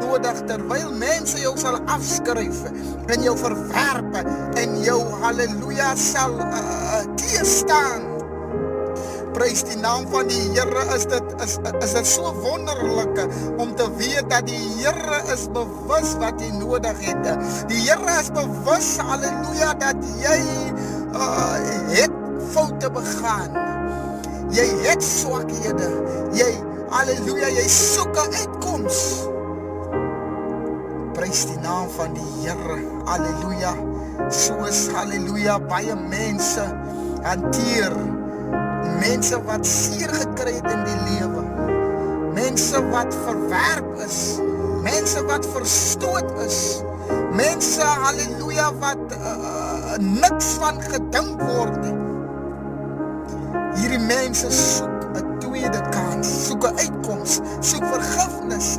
nodig, terwyl mense jou sal afskryf en jou verwerp en jou halleluja sal teëstaan. Prys die naam van die Here, is dit so wonderlik om te weet dat die Here is bewus wat jy nodig het. Die Here is bewus, halleluja, dat jy het foute begaan. Jy het swakhede. Halleluja, jy soek 'n uitkoms. Prys die naam van die Here, halleluja. Soos, halleluja, baie mense hanteer. Mense wat seer gekry het in die lewe. Mense wat verwerp is. Mense wat verstoot is. Mense, halleluja, wat niks van gedink word nie. Hierdie mense soek 'n tweede kans, soek 'n uitkoms, soek vergifnis.